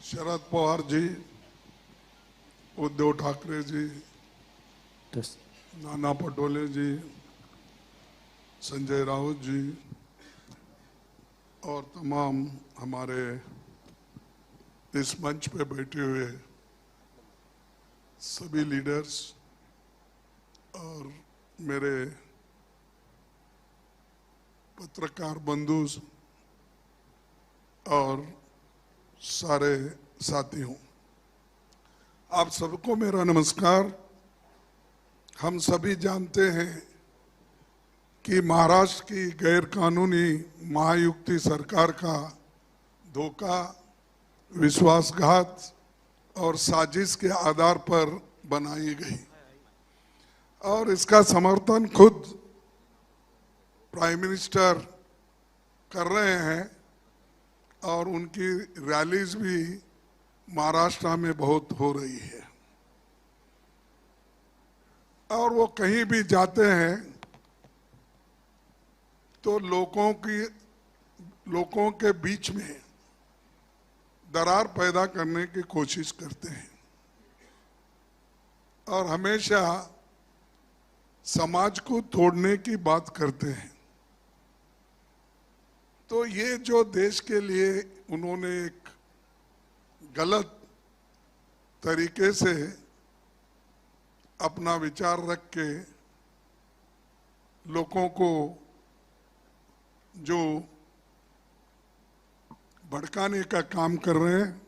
शरद पवार जी, उद्धव ठाकरे जी, नाना पटोले जी, संजय राउत जी और तमाम हमारे इस मंच पे बैठे हुए सभी लीडर्स और मेरे पत्रकार बंधु और सारे साथियों, आप सबको मेरा नमस्कार। हम सभी जानते हैं कि महाराष्ट्र की गैर कानूनी महायुक्ति सरकार का धोखा, विश्वासघात और साजिश के आधार पर बनाई गई और इसका समर्थन खुद प्राइम मिनिस्टर कर रहे हैं और उनकी रैलीज भी महाराष्ट्र में बहुत हो रही है और वो कहीं भी जाते हैं तो लोगों के बीच में दरार पैदा करने की कोशिश करते हैं और हमेशा समाज को तोड़ने की बात करते हैं। तो ये जो देश के लिए उन्होंने एक गलत तरीके से अपना विचार रख के लोगों को जो भड़काने का काम कर रहे हैं,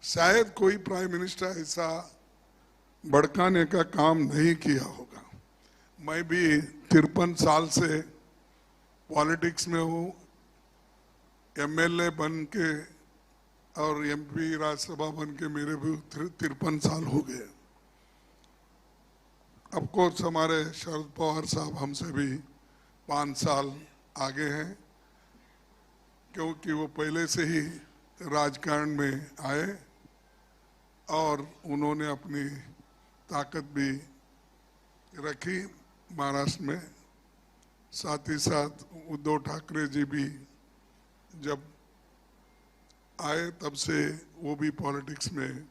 शायद कोई प्राइम मिनिस्टर ऐसा भड़काने का काम नहीं किया होगा। मैं भी 53 साल से पॉलिटिक्स में हूँ, एमएलए बन के और एमपी राज्यसभा बन के मेरे भी 53 साल हो गए। ऑफ कोर्स हमारे शरद पवार साहब हमसे भी 5 साल आगे हैं क्योंकि वो पहले से ही राजकारण में आए और उन्होंने अपनी ताकत भी रखी महाराष्ट्र में। साथ ही साथ उद्धव ठाकरे जी भी जब आए तब से वो भी पॉलिटिक्स में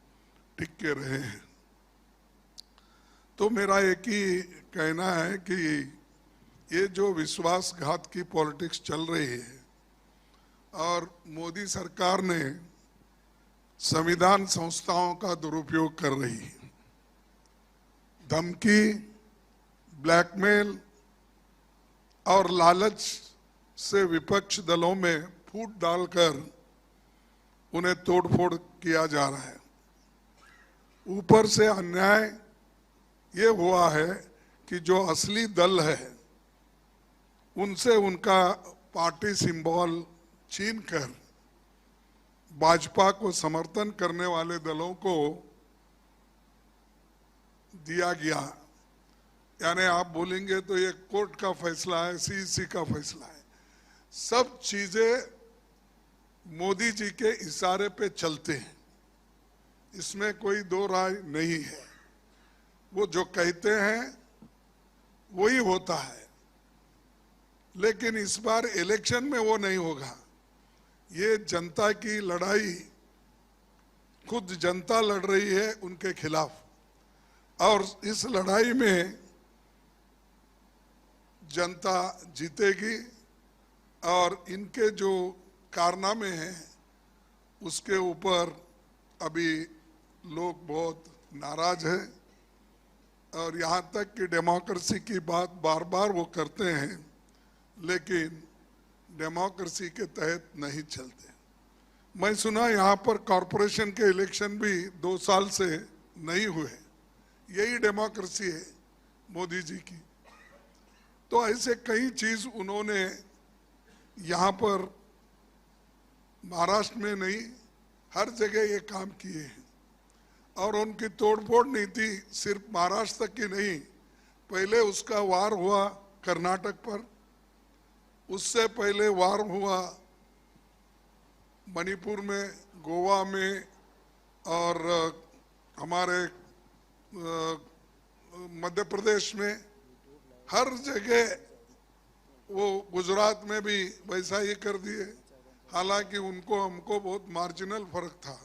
टिक के रहे हैं। तो मेरा एक ही कहना है कि ये जो विश्वासघात की पॉलिटिक्स चल रही है और मोदी सरकार ने संविधान संस्थाओं का दुरुपयोग कर रही है, धमकी, ब्लैकमेल और लालच से विपक्ष दलों में फूट डालकर उन्हें तोड़फोड़ किया जा रहा है। ऊपर से अन्याय ये हुआ है कि जो असली दल है उनसे उनका पार्टी सिंबल छीनकर भाजपा को समर्थन करने वाले दलों को दिया गया। यानी आप बोलेंगे तो ये कोर्ट का फैसला है, सीईसी का फैसला है। सब चीजें मोदी जी के इशारे पे चलते हैं, इसमें कोई दो राय नहीं है। वो जो कहते हैं वही होता है, लेकिन इस बार इलेक्शन में वो नहीं होगा। ये जनता की लड़ाई खुद जनता लड़ रही है उनके खिलाफ और इस लड़ाई में जनता जीतेगी और इनके जो कारनामे हैं उसके ऊपर अभी लोग बहुत नाराज हैं और यहाँ तक कि डेमोक्रेसी की बात बार बार वो करते हैं, लेकिन डेमोक्रेसी के तहत नहीं चलते। मैं सुना यहाँ पर कॉरपोरेशन के इलेक्शन भी 2 साल से नहीं हुए। यही डेमोक्रेसी है मोदी जी की। तो ऐसे कई चीज उन्होंने यहाँ पर महाराष्ट्र में नहीं, हर जगह ये काम किए हैं और उनकी तोड़फोड़ नीति सिर्फ महाराष्ट्र तक की नहीं, पहले उसका वार हुआ कर्नाटक पर, उससे पहले वार हुआ मणिपुर में, गोवा में और हमारे मध्य प्रदेश में, हर जगह वो गुजरात में भी वैसा ही कर दिए। हालांकि उनको हमको बहुत मार्जिनल फर्क था,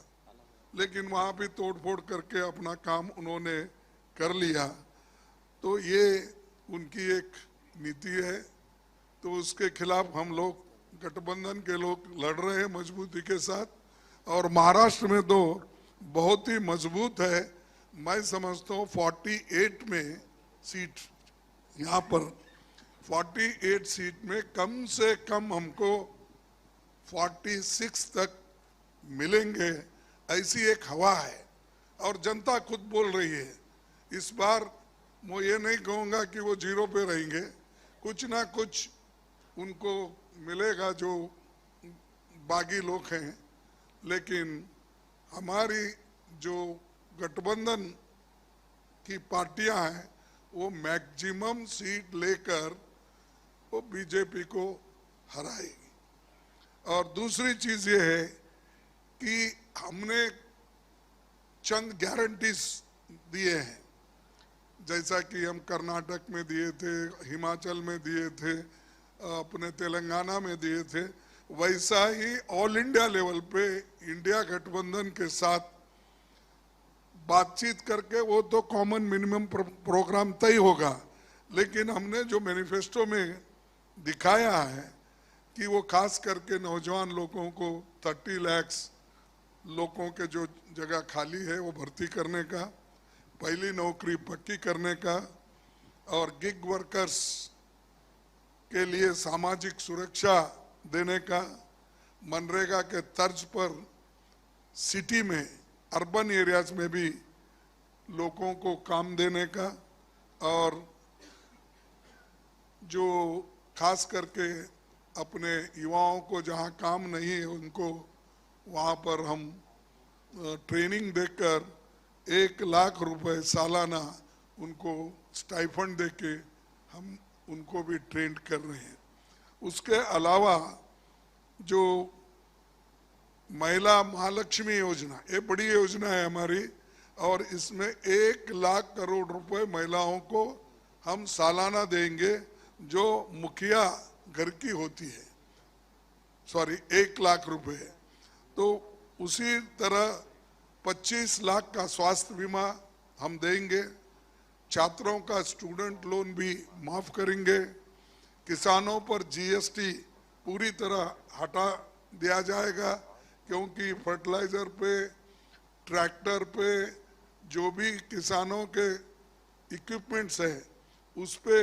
लेकिन वहाँ भी तोड़फोड़ करके अपना काम उन्होंने कर लिया। तो ये उनकी एक नीति है, तो उसके खिलाफ हम लोग गठबंधन के लोग लड़ रहे हैं मजबूती के साथ। और महाराष्ट्र में तो बहुत ही मजबूत है, मैं समझता हूँ 48 में सीट, यहाँ पर 48 सीट में कम से कम हमको 46 तक मिलेंगे, ऐसी एक हवा है और जनता खुद बोल रही है। इस बार मैं ये नहीं कहूँगा कि वो 0 पे रहेंगे, कुछ ना कुछ उनको मिलेगा जो बागी लोग हैं, लेकिन हमारी जो गठबंधन की पार्टियां हैं वो मैक्सिमम सीट लेकर वो बीजेपी को हराएगी। और दूसरी चीज ये है कि हमने चंद गारंटीज दिए हैं, जैसा कि हम कर्नाटक में दिए थे, हिमाचल में दिए थे, अपने तेलंगाना में दिए थे, वैसा ही ऑल इंडिया लेवल पे इंडिया गठबंधन के साथ बातचीत करके वो तो कॉमन मिनिमम प्रोग्राम तय होगा। लेकिन हमने जो मैनिफेस्टो में दिखाया है कि वो खास करके नौजवान लोगों को 30 लाख लोगों के जो जगह खाली है वो भर्ती करने का, पहली नौकरी पक्की करने का, और गिग वर्कर्स के लिए सामाजिक सुरक्षा देने का, मनरेगा के तर्ज पर सिटी में अर्बन एरियाज में भी लोगों को काम देने का, और जो खास करके अपने युवाओं को जहां काम नहीं है उनको वहां पर हम ट्रेनिंग देकर 1 लाख रुपए सालाना उनको स्टाइफंड देके हम उनको भी ट्रेन कर रहे हैं। उसके अलावा जो महिला महालक्ष्मी योजना, ये बड़ी योजना है हमारी, और इसमें 1 लाख करोड़ रुपए महिलाओं को हम सालाना देंगे जो मुखिया घर की होती है, सॉरी 1 लाख रुपए। तो उसी तरह 25 लाख का स्वास्थ्य बीमा हम देंगे, छात्रों का स्टूडेंट लोन भी माफ करेंगे, किसानों पर जीएसटी पूरी तरह हटा दिया जाएगा, क्योंकि फर्टिलाइजर पे, ट्रैक्टर पे, जो भी किसानों के इक्विपमेंट्स है उस पे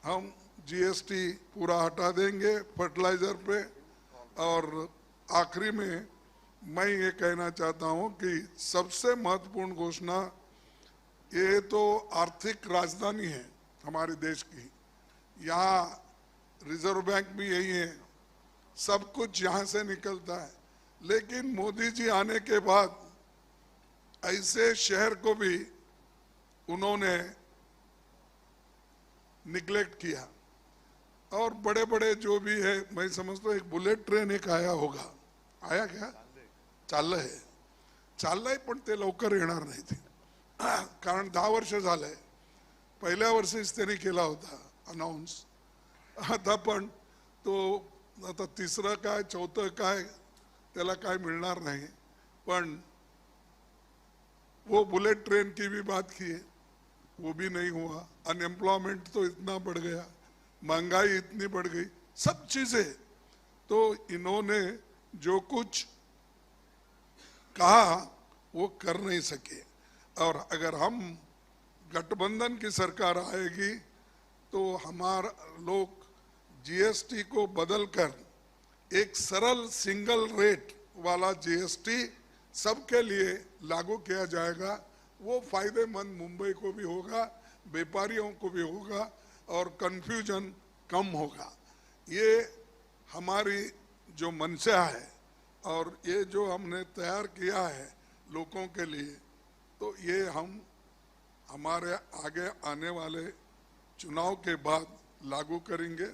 हम जीएसटी पूरा हटा देंगे फर्टिलाइजर पे। और आखिरी में मैं ये कहना चाहता हूँ कि सबसे महत्वपूर्ण घोषणा, ये तो आर्थिक राजधानी है हमारे देश की, यहाँ रिजर्व बैंक भी यही है, सब कुछ यहाँ से निकलता है, लेकिन मोदी जी आने के बाद ऐसे शहर को भी उन्होंने निगलेक्ट किया। और बड़े बड़े जो भी है, मैं समझता हूँ एक बुलेट ट्रेन एक आया होगा, आया क्या? चाललंय, चाललंय, पण ते लवकर येणार नाही ते, कारण 10 वर्ष झालंय, पहिल्या वर्षीच त्यांनी केला होता अनाउन्स, आता पण तो आता तिसरं काय चौथं काय त्याला काय मिळणार नाही। पण वो बुलेट ट्रेन की भी बात की है, वो भी नहीं हुआ। अनएम्प्लॉयमेंट तो इतना बढ़ गया, महंगाई इतनी बढ़ गई, सब चीजें तो इन्होंने जो कुछ कहा वो कर नहीं सके। और अगर हम गठबंधन की सरकार आएगी तो हमारा लोग जीएसटी को बदलकर एक सरल सिंगल रेट वाला जीएसटी सबके लिए लागू किया जाएगा। वो फायदेमंद मुंबई को भी होगा, व्यापारियों को भी होगा, और कंफ्यूजन कम होगा। ये हमारी जो मंशा है और ये जो हमने तैयार किया है लोगों के लिए, तो ये हम हमारे आगे आने वाले चुनाव के बाद लागू करेंगे।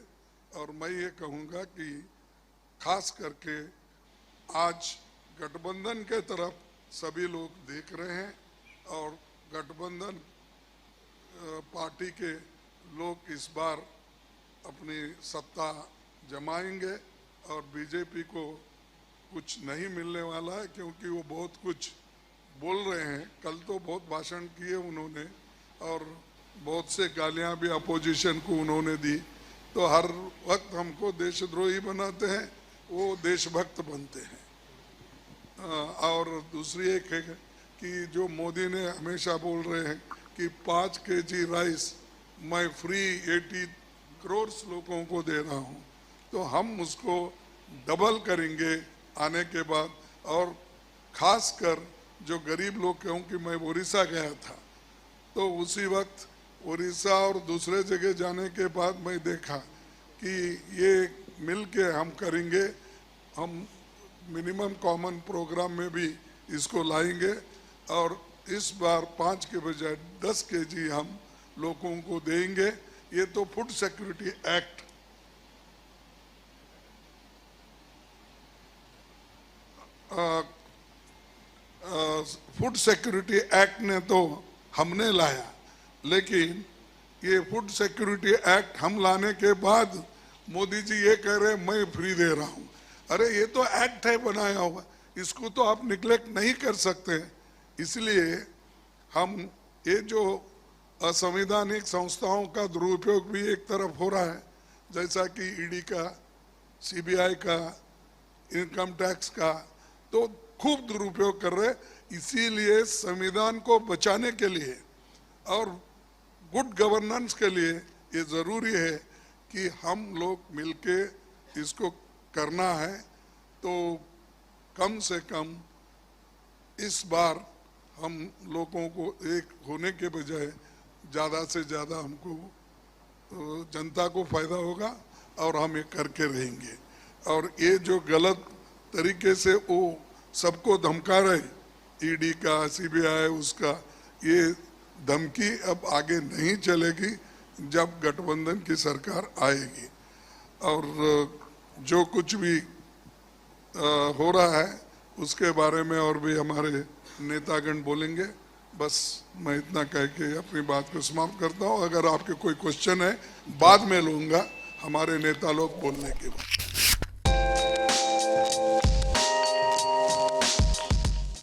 और मैं ये कहूँगा कि खास करके आज गठबंधन के तरफ सभी लोग देख रहे हैं, और गठबंधन पार्टी के लोग इस बार अपनी सत्ता जमाएंगे और बीजेपी को कुछ नहीं मिलने वाला है, क्योंकि वो बहुत कुछ बोल रहे हैं। कल तो बहुत भाषण किए उन्होंने और बहुत से गालियां भी अपोजिशन को उन्होंने दी। तो हर वक्त हमको देशद्रोही बनाते हैं, वो देशभक्त बनते हैं। और दूसरी एक है कि जो मोदी ने हमेशा बोल रहे हैं कि 5 kg राइस मैं फ्री 80 करोड़ लोगों को दे रहा हूं, तो हम उसको डबल करेंगे आने के बाद। और खासकर जो गरीब लोग, क्योंकि मैं उड़ीसा गया था, तो उसी वक्त उड़ीसा और दूसरे जगह जाने के बाद मैं देखा कि ये मिल के हम करेंगे। हम मिनिमम कॉमन प्रोग्राम में भी इसको लाएंगे और इस बार 5 के बजाय 10 kg हम लोगों को देंगे। ये तो food security act food security act ने तो हमने लाया, लेकिन ये फूड सिक्योरिटी एक्ट हम लाने के बाद मोदी जी ये कह रहे मैं फ्री दे रहा हूं। अरे ये तो एक्ट है बनाया हुआ, इसको तो आप निग्लेक्ट नहीं कर सकते। इसलिए हम ये जो असंवैधानिक संस्थाओं का दुरुपयोग भी एक तरफ हो रहा है, जैसा कि ईडी का, सीबीआई का, इनकम टैक्स का, तो खूब दुरुपयोग कर रहे। इसीलिए संविधान को बचाने के लिए और गुड गवर्नेंस के लिए ये जरूरी है कि हम लोग मिलके इसको करना है। तो कम से कम इस बार हम लोगों को एक होने के बजाय ज़्यादा से ज़्यादा हमको जनता को फायदा होगा और हम ये करके रहेंगे। और ये जो गलत तरीके से वो सबको धमका रहे, ईडी का, सीबीआई, उसका, ये धमकी अब आगे नहीं चलेगी जब गठबंधन की सरकार आएगी। और जो कुछ भी हो रहा है उसके बारे में और भी हमारे नेतागण बोलेंगे। बस मैं इतना कह के अपनी बात को समाप्त करता हूँ। अगर आपके कोई क्वेश्चन है बाद में लूँगा, हमारे नेता लोग बोलने के बाद।